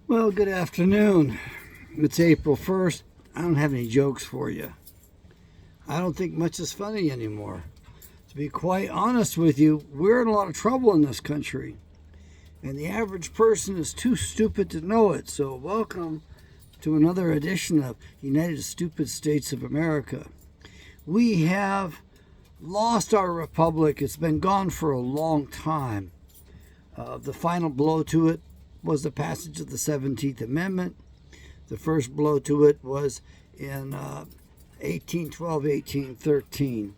Well, good afternoon. It's April 1st. I don't have any jokes for you. I don't think much is funny anymore. To be quite honest with you, we're in a lot of trouble in this country. And the average person is too stupid to know it. So welcome to another edition of United Stupid States of America. We have lost our republic. It's been gone for a long time. The final blow to it was the passage of the 17th Amendment. The first blow to it was in 1812, 1813.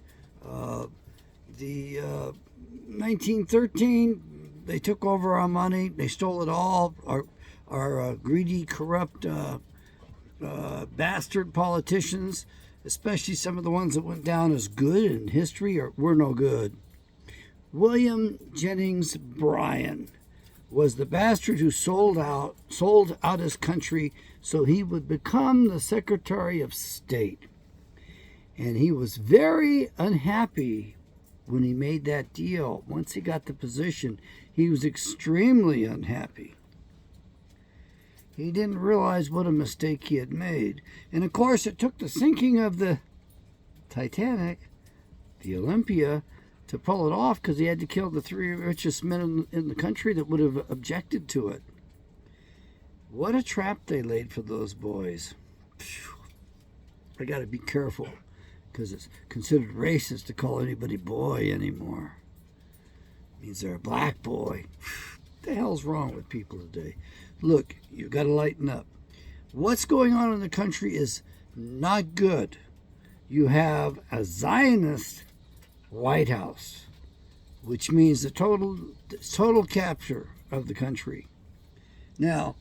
The 1913, they took over our money. They stole it all. Our greedy, corrupt, bastard politicians, especially some of the ones that went down as good in history, were no good. William Jennings Bryan was the bastard who sold out his country so he would become the Secretary of State. And he was very unhappy when he made that deal. Once he got the position, he was extremely unhappy. He didn't realize what a mistake he had made. And of course, it took the sinking of the Titanic, the Olympia, to pull it off, because he had to kill the three richest men in the country that would have objected to it. What a trap they laid for those boys. I got to be careful, because it's considered racist to call anybody boy anymore. It means they're a black boy. What the hell's wrong with people today? Look, you got to lighten up. What's going on in the country is not good. You have a Zionist White House, which means the total capture of the country. Now,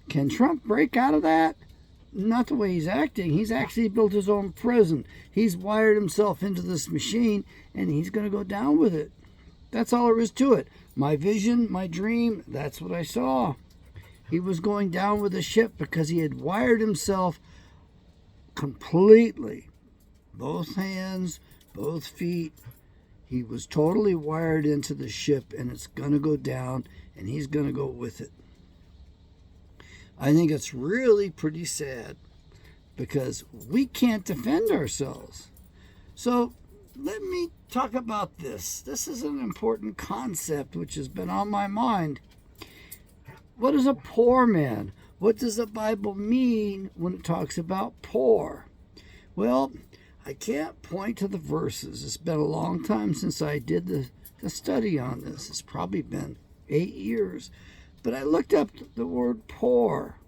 can Trump break out of that? Not the way he's acting. He's actually built his own prison. He's wired himself into this machine, and he's going to go down with it. That's all there is to it. My vision, my dream, that's what I saw. He was going down with the ship because he had wired himself completely. Both hands, both feet. He was totally wired into the ship, and it's going to go down, and he's going to go with it. I think it's really pretty sad because we can't defend ourselves. So let me talk about this. This is an important concept which has been on my mind. What is a poor man? What does the Bible mean when it talks about poor? Well, I can't point to the verses. It's been a long time since I did the study on this. It's probably been 8 years. But I looked up the word poor.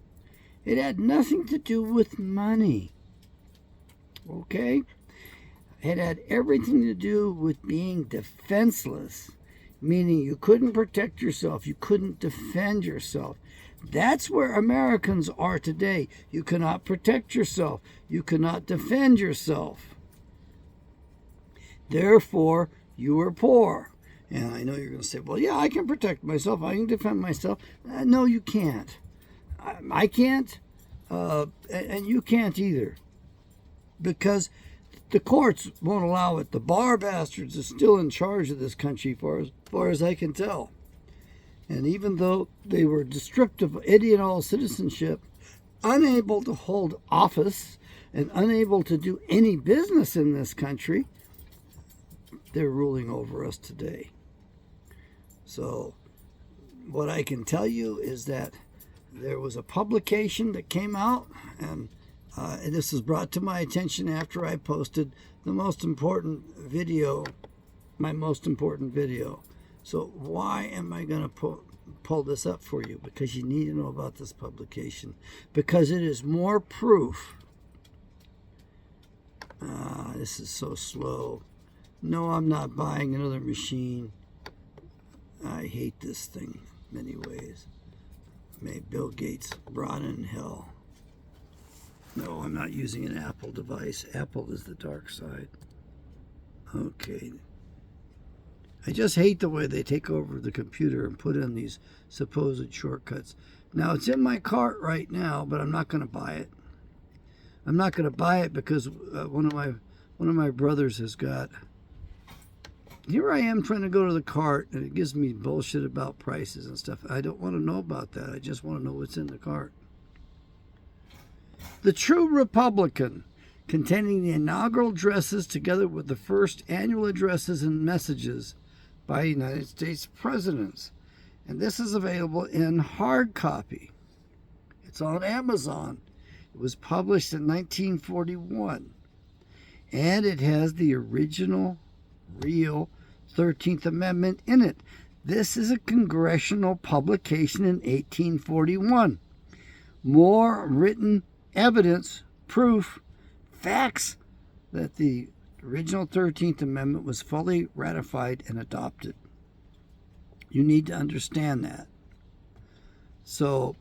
It had nothing to do with money. Okay? It had everything to do with being defenseless, meaning you couldn't protect yourself. You couldn't defend yourself. That's where Americans are today. You cannot protect yourself. You cannot defend yourself. Therefore, you are poor. And I know you're going to say, well, yeah, I can protect myself. I can defend myself. No, you can't. I can't, and you can't either. Because the courts won't allow it. The bar bastards are still in charge of this country, as far as I can tell. And even though they were stripped of any and all citizenship, unable to hold office, and unable to do any business in this country, they're ruling over us today. So what I can tell you is that there was a publication that came out, and this was brought to my attention after I posted the most important video, my most important video. So why am I going to pull this up for you? Because you need to know about this publication. Because it is more proof. This is so slow. No, I'm not buying another machine. I hate this thing in many ways. May Bill Gates rot in hell. No, I'm not using an Apple device. Apple is the dark side. Okay. I just hate the way they take over the computer and put in these supposed shortcuts. Now, it's in my cart right now, but I'm not going to buy it. I'm not going to buy it because one of my brothers has got here I am trying to go to the cart, and it gives me bullshit about prices and stuff. I don't want to know about that. I just want to know what's in the cart. The True Republican, containing the inaugural addresses together with the first annual addresses and messages by United States presidents. And this is available in hard copy. It's on Amazon. It was published in 1941. And it has the original, real 13th Amendment in it. This is a congressional publication in 1841. More written evidence, proof, facts that the original 13th Amendment was fully ratified and adopted. You need to understand that. So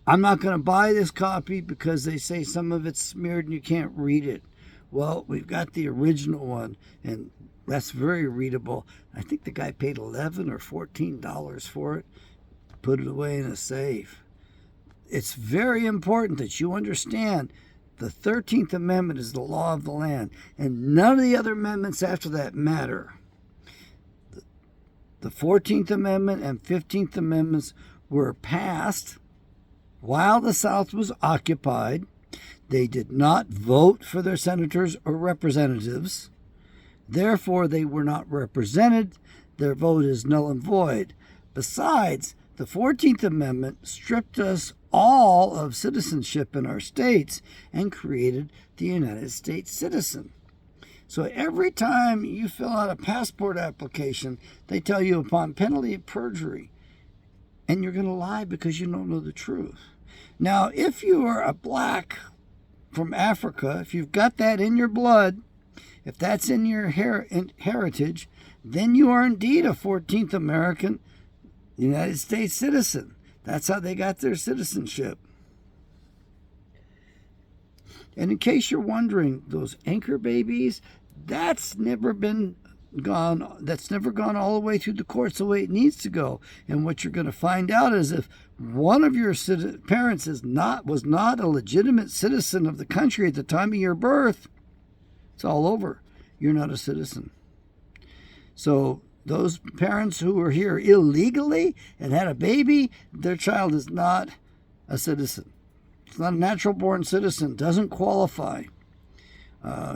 I'm not going to buy this copy because they say some of it's smeared and you can't read it. Well, we've got the original one, and that's very readable. I think the guy paid $11 or $14 for it, put it away in a safe. It's very important that you understand the 13th Amendment is the law of the land, and none of the other amendments after that matter. The 14th Amendment and 15th Amendments were passed while the South was occupied. They did not vote for their senators or representatives. Therefore, they were not represented. Their vote is null and void. Besides, the 14th Amendment stripped us all of citizenship in our states and created the United States citizen. So every time you fill out a passport application, they tell you upon penalty of perjury, and you're going to lie because you don't know the truth. Now, if you are a black from Africa, if you've got that in your blood, if that's in your heritage, then you are indeed a 14th American United States citizen. That's how they got their citizenship. And in case you're wondering, those anchor babies, that's never gone all the way through the courts the way it needs to go. And what you're going to find out is if one of your parents was not a legitimate citizen of the country at the time of your birth, it's all over. You're not a citizen. So those parents who were here illegally and had a baby, their child is not a citizen. It's not a natural-born citizen, doesn't qualify.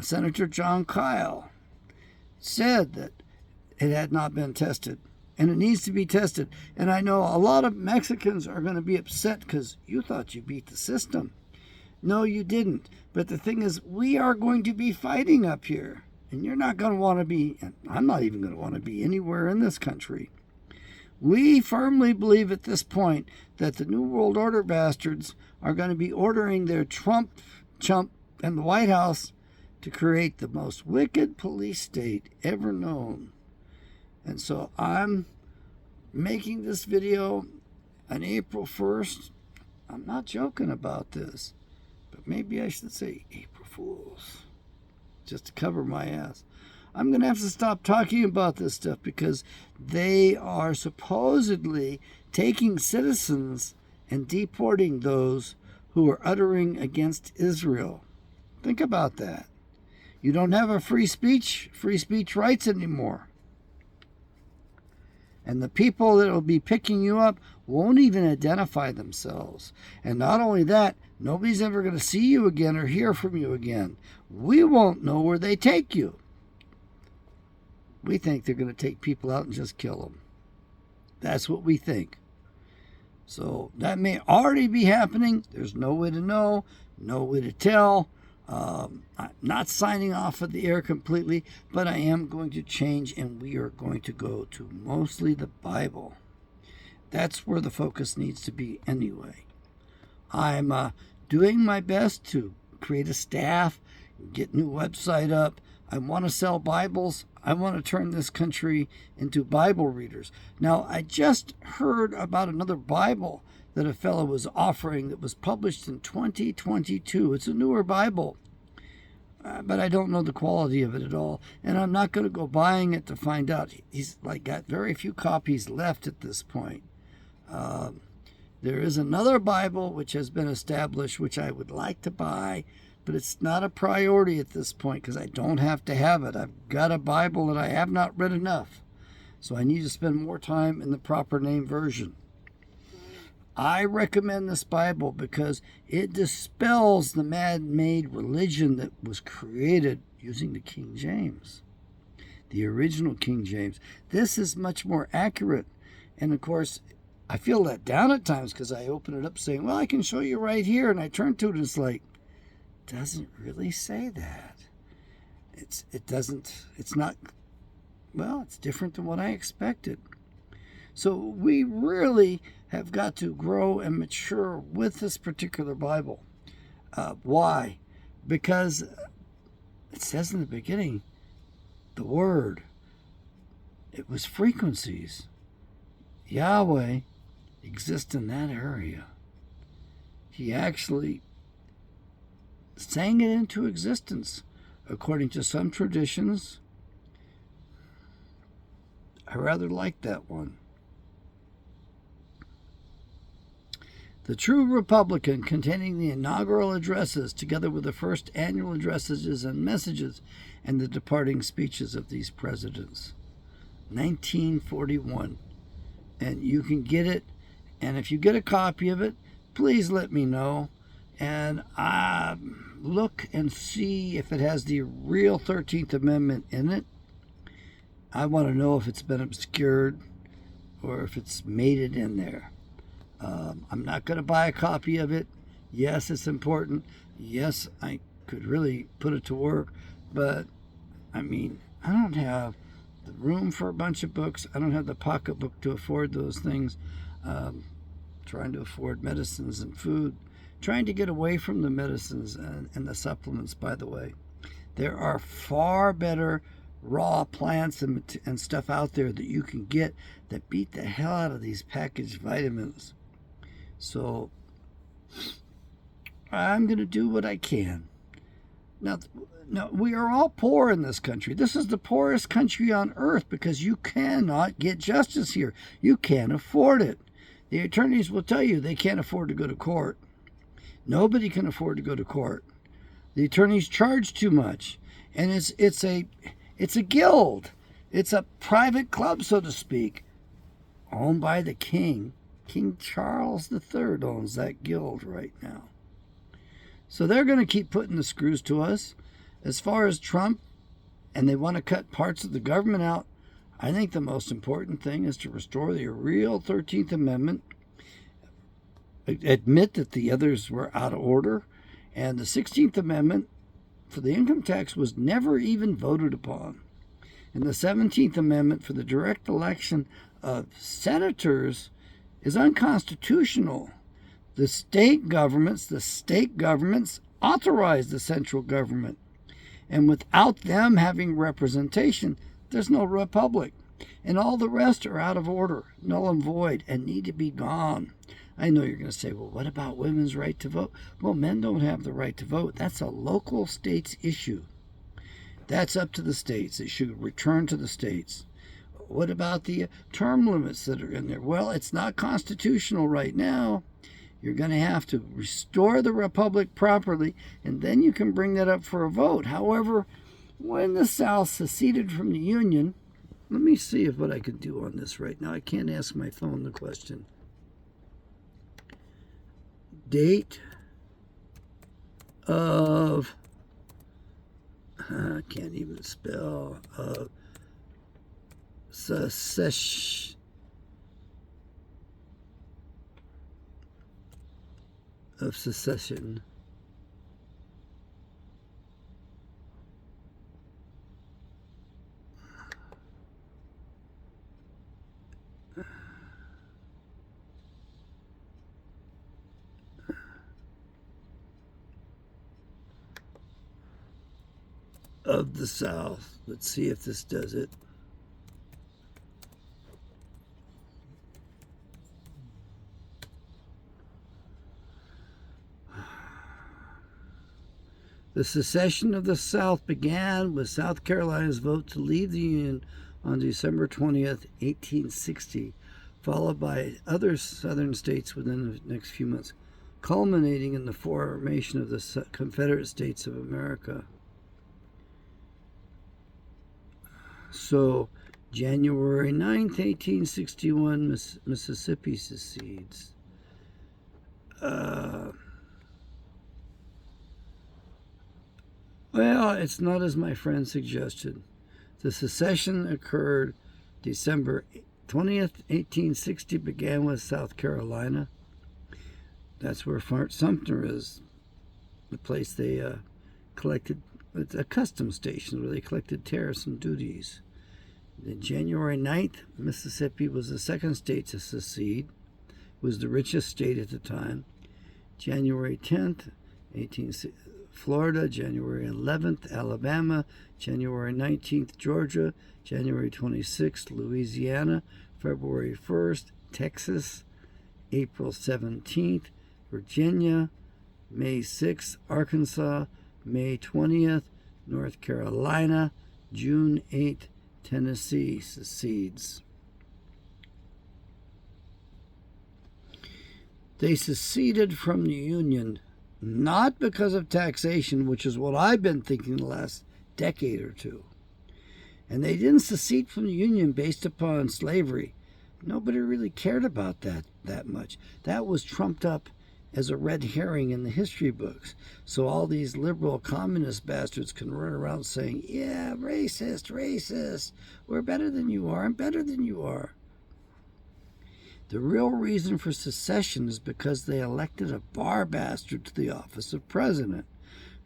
Senator John Kyle said that it had not been tested, and it needs to be tested. And I know a lot of Mexicans are going to be upset because you thought you beat the system. No, you didn't. But the thing is, we are going to be fighting up here, and you're not going to want to be, and I'm not even going to want to be anywhere in this country. We firmly believe at this point that the New World Order bastards are going to be ordering their Trump chump and the White House to create the most wicked police state ever known. And so I'm making this video on April 1st. I'm not joking about this, but maybe I should say April Fools, just to cover my ass. I'm going to have to stop talking about this stuff because they are supposedly taking citizens and deporting those who are uttering against Israel. Think about that. You don't have a free speech rights anymore. And the people that will be picking you up won't even identify themselves. And not only that, nobody's ever going to see you again or hear from you again. We won't know where they take you. We think they're going to take people out and just kill them. That's what we think. So that may already be happening. There's no way to know, no way to tell. I'm not signing off of the air completely, but I am going to change, and we are going to go to mostly the Bible. That's where the focus needs to be anyway. I'm doing my best to create a staff, get a new website up. I want to sell Bibles. I want to turn this country into Bible readers. Now, I just heard about another Bible that a fellow was offering that was published in 2022. It's a newer Bible, but I don't know the quality of it at all, and I'm not going to go buying it to find out. He's got very few copies left at this point. There is another Bible which has been established, which I would like to buy, but it's not a priority at this point because I don't have to have it. I've got a Bible that I have not read enough, so I need to spend more time in the proper name version. I recommend this Bible because it dispels the man-made religion that was created using the King James, the original King James. This is much more accurate. And of course, I feel let down at times because I open it up saying, well, I can show you right here. And I turn to it and it's like, it doesn't really say that. It's different than what I expected. So we really have got to grow and mature with this particular Bible. Why? Because it says in the beginning, the Word, it was frequencies. Yahweh exists in that area. He actually sang it into existence. According to some traditions, I rather like that one. The True Republican, containing the inaugural addresses together with the first annual addresses and messages and the departing speeches of these presidents. 1941. And you can get it. And if you get a copy of it, please let me know. And look and see if it has the real 13th Amendment in it. I want to know if it's been obscured or if it's made it in there. I'm not going to buy a copy of it. Yes, it's important. Yes, I could really put it to work. But, I mean, I don't have the room for a bunch of books. I don't have the pocketbook to afford those things. Trying to afford medicines and food. Trying to get away from the medicines and the supplements, by the way. There are far better raw plants and stuff out there that you can get that beat the hell out of these packaged vitamins. So I'm going to do what I can. Now, we are all poor in this country. This is the poorest country on earth because you cannot get justice here. You can't afford it. The attorneys will tell you they can't afford to go to court. Nobody can afford to go to court. The attorneys charge too much. And it's a guild. It's a private club, so to speak, owned by the king. King Charles III owns that guild right now. So they're going to keep putting the screws to us. As far as Trump, and they want to cut parts of the government out, I think the most important thing is to restore the real 13th Amendment, admit that the others were out of order, and the 16th Amendment for the income tax was never even voted upon. And the 17th Amendment for the direct election of senators is unconstitutional. The state governments authorize the central government. And without them having representation, there's no republic. And all the rest are out of order, null and void, and need to be gone. I know you're going to say, well, what about women's right to vote? Well, men don't have the right to vote. That's a local states issue. That's up to the states. It should return to the states. What about the term limits that are in there? Well, it's not constitutional right now. You're going to have to restore the republic properly, and then you can bring that up for a vote. However, when the South seceded from the Union, let me see what I can do on this right now. I can't ask my phone the question. Date of, I can't even spell, secession. Of secession. Of the South. Let's see if this does it. The secession of the South began with South Carolina's vote to leave the Union on December 20th, 1860, followed by other southern states within the next few months. culminating in the formation of the Confederate States of America. So, January 9th, 1861, Mississippi secedes. Well, it's not as my friend suggested. The secession occurred December 20th, 1860, began with South Carolina. That's where Fort Sumter is, the place they collected, it's a customs station where they collected tariffs and duties. Then January 9th, Mississippi was the second state to secede. It was the richest state at the time. January 10th, Florida, January 11th, Alabama, January 19th, Georgia, January 26th, Louisiana, February 1st, Texas, April 17th, Virginia, May 6th, Arkansas, May 20th, North Carolina, June 8th, Tennessee secedes. They seceded from the Union not because of taxation, which is what I've been thinking the last decade or two. And they didn't secede from the Union based upon slavery. Nobody really cared about that much. That was trumped up as a red herring in the history books. So all these liberal communist bastards can run around saying, yeah, racist, racist. We're better than you are. I'm better than you are. The real reason for secession is because they elected a bar bastard to the office of president.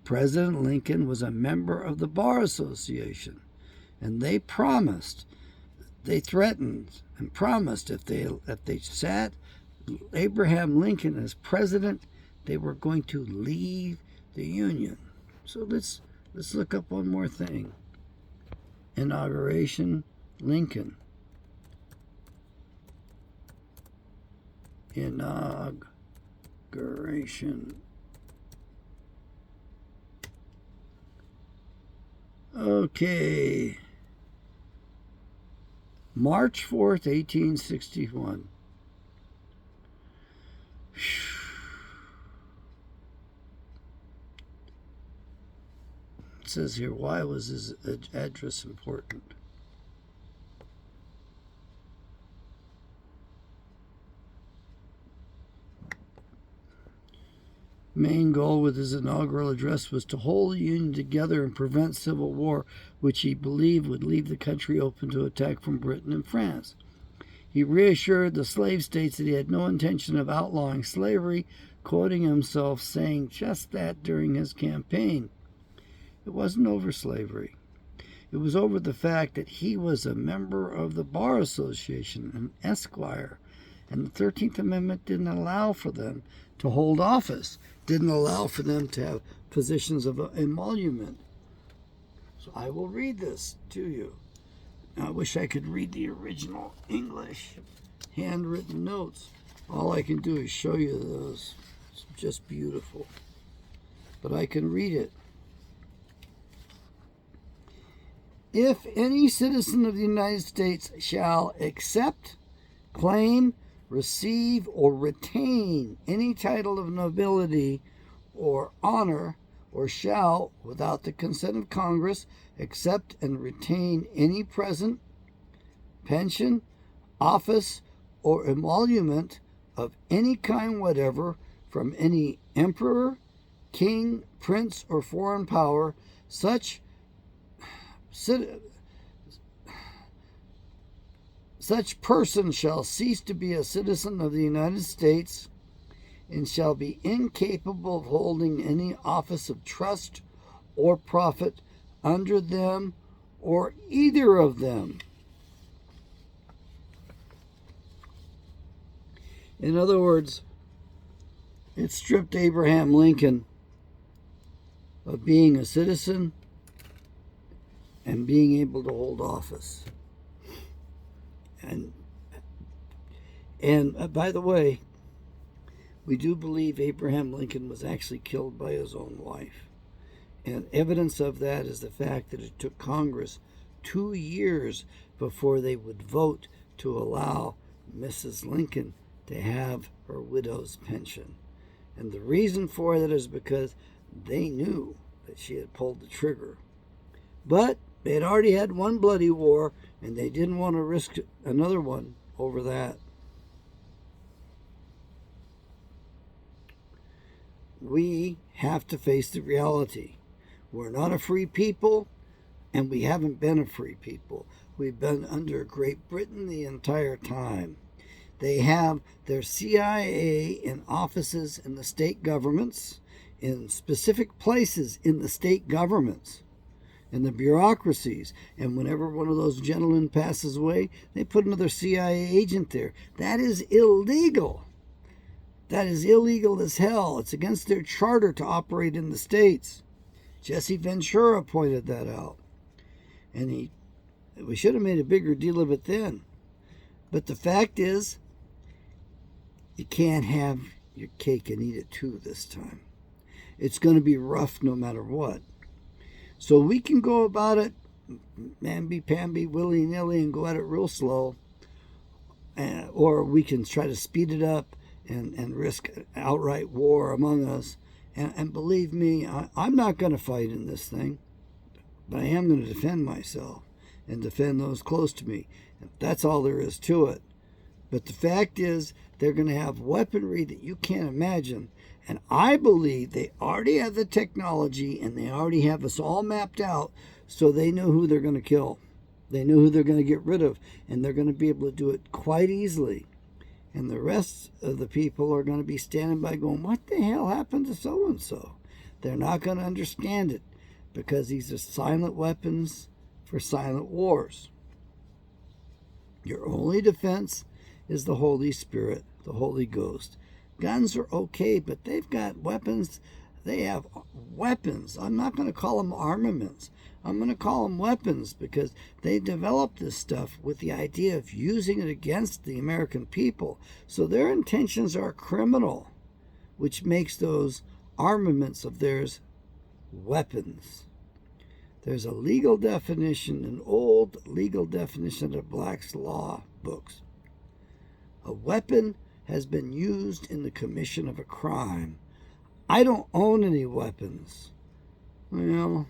President Lincoln was a member of the Bar Association, and they threatened and promised if they sat Abraham Lincoln as president, they were going to leave the Union. So let's look up one more thing. Inauguration, Lincoln. Inauguration. Okay. March 4th, 1861. It says here, why was his address important? Main goal with his inaugural address was to hold the Union together and prevent civil war, which he believed would leave the country open to attack from Britain and France. He reassured the slave states that he had no intention of outlawing slavery, quoting himself saying just that during his campaign. It wasn't over slavery. It was over the fact that he was a member of the Bar Association, an esquire, and the 13th Amendment didn't allow for them to hold office, didn't allow for them to have positions of emolument. So I will read this to you. I wish I could read the original English handwritten notes. All I can do is show you those. It's just beautiful. But I can read it. If any citizen of the United States shall accept, claim, receive, or retain any title of nobility or honor, or shall, without the consent of Congress, accept and retain any present, pension, office, or emolument of any kind whatever from any emperor, king, prince, or foreign power, such person shall cease to be a citizen of the United States and shall be incapable of holding any office of trust or profit under them or either of them. In other words, it stripped Abraham Lincoln of being a citizen and being able to hold office. And by the way, we do believe Abraham Lincoln was actually killed by his own wife. And evidence of that is the fact that it took Congress 2 years before they would vote to allow Mrs. Lincoln to have her widow's pension. And the reason for that is because they knew that she had pulled the trigger. But they had already had one bloody war, and they didn't want to risk another one over that. We have to face the reality. We're not a free people, and we haven't been a free people. We've been under Great Britain the entire time. They have their CIA in offices in the state governments, in specific places in the state governments, in the bureaucracies. And whenever one of those gentlemen passes away, they put another CIA agent there. That is illegal. That is illegal as hell. It's against their charter to operate in the states. Jesse Ventura pointed that out. And we should have made a bigger deal of it then. But the fact is, you can't have your cake and eat it too this time. It's going to be rough no matter what. So we can go about it mamby-pamby, willy-nilly, and go at it real slow. Or we can try to speed it up and risk outright war among us. And believe me, I'm not going to fight in this thing. But I am going to defend myself and defend those close to me. That's all there is to it. But the fact is, they're going to have weaponry that you can't imagine. And I believe they already have the technology and they already have us all mapped out, so they know who they're going to kill. They know who they're going to get rid of, and they're going to be able to do it quite easily. And the rest of the people are going to be standing by going, what the hell happened to so-and-so? They're not going to understand it, because these are silent weapons for silent wars. Your only defense is the Holy Spirit, the Holy Ghost. Guns are okay, but they've got weapons. They have weapons. I'm not going to call them armaments. I'm going to call them weapons, because they developed this stuff with the idea of using it against the American people. So their intentions are criminal, which makes those armaments of theirs weapons. There's a legal definition, an old legal definition of Black's Law books. A weapon has been used in the commission of a crime. I don't own any weapons. Well,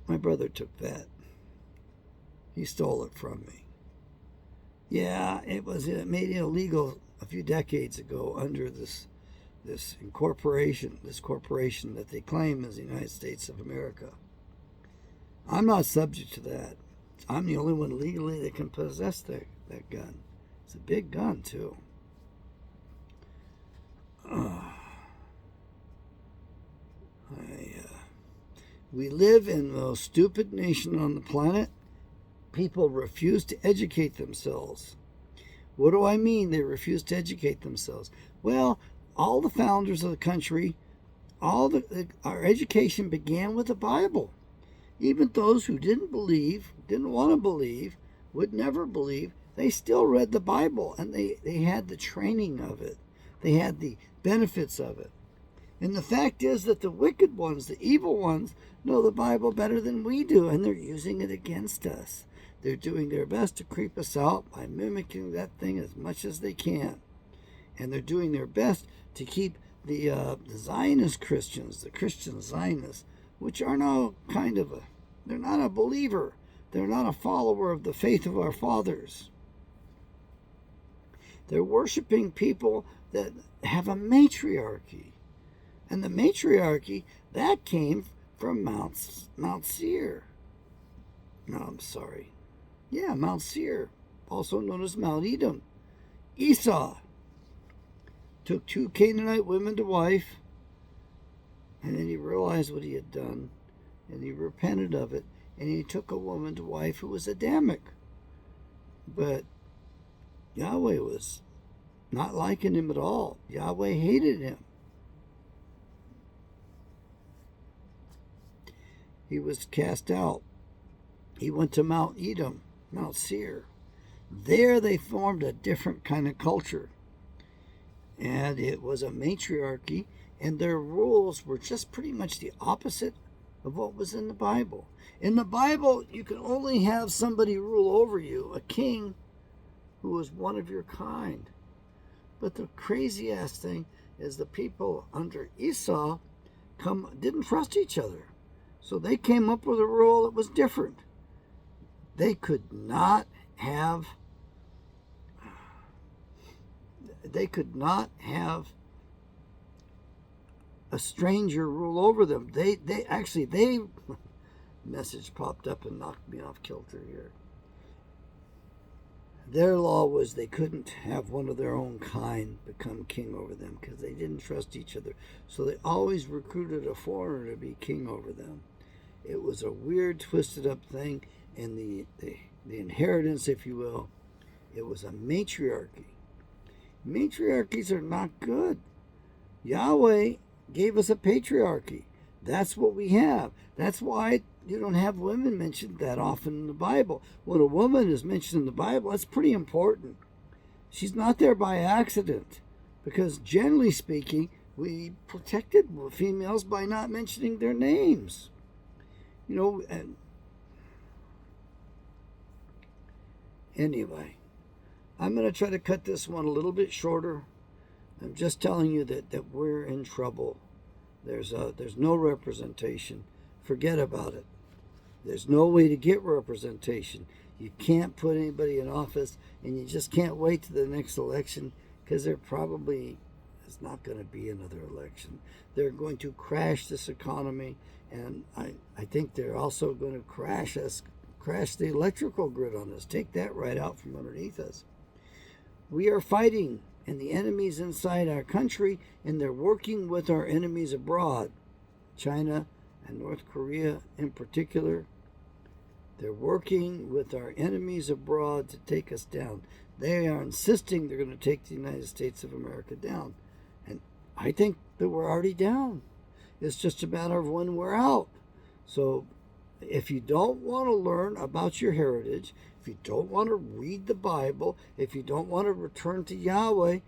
my brother took that. He stole it from me. Yeah, it made it illegal a few decades ago under this corporation that they claim is the United States of America. I'm not subject to that. I'm the only one legally that can possess that gun. It's a big gun, too. We live in the most stupid nation on the planet. People refuse to educate themselves. What do I mean they refuse to educate themselves? Well, all the founders of the country, our education began with the Bible. Even those who didn't want to believe, would never believe, they still read the Bible, and they had the training of it. They had the benefits of it. And the fact is that the wicked ones, the evil ones, know the Bible better than we do, and they're using it against us. They're doing their best to creep us out by mimicking that thing as much as they can. And they're doing their best to keep the Zionist Christians, the Christian Zionists, which are now they're not a believer. They're not a follower of the faith of our fathers. They're worshiping people that have a matriarchy. And the matriarchy, that came from Mount Seir. No, I'm sorry. Yeah, Mount Seir, also known as Mount Edom. Esau took 2 Canaanite women to wife, and then he realized what he had done, and he repented of it, and he took a woman to wife who was Adamic. But Yahweh was not liking him at all. Yahweh hated him. He was cast out. He went to Mount Edom, Mount Seir. There they formed a different kind of culture. And it was a matriarchy, and their rules were just pretty much the opposite of what was in the Bible. In the Bible, you could only have somebody rule over you, a king who was one of your kind. But the crazy-ass thing is the people under Esau didn't trust each other. So they came up with a rule that was different. They could not have a stranger rule over them. They message popped up and knocked me off kilter here. Their law was they couldn't have one of their own kind become king over them because they didn't trust each other. So they always recruited a foreigner to be king over them. It was a weird, twisted up thing, and the inheritance, if you will, it was a matriarchy. Matriarchies are not good. Yahweh gave us a patriarchy. That's what we have. That's why you don't have women mentioned that often in the Bible. When a woman is mentioned in the Bible, that's pretty important. She's not there by accident, because generally speaking, we protected females by not mentioning their names. And anyway, I'm going to try to cut this one a little bit shorter. I'm just telling you that we're in trouble. There's no representation. Forget about it. There's no way to get representation. You can't put anybody in office, and you just can't wait to the next election, because there probably is not going to be another election. They're going to crash this economy, and I think they're also going to crash the electrical grid on us, take that right out from underneath us. We are fighting, and the enemies inside our country, and they're working with our enemies abroad, China and North Korea in particular. They're working with our enemies abroad to take us down. They are insisting they're going to take the United States of America down. And I think that we're already down. It's just a matter of when we're out. So if you don't want to learn about your heritage, if you don't want to read the Bible, if you don't want to return to Yahweh,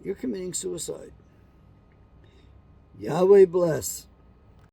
you're committing suicide. Yahweh bless.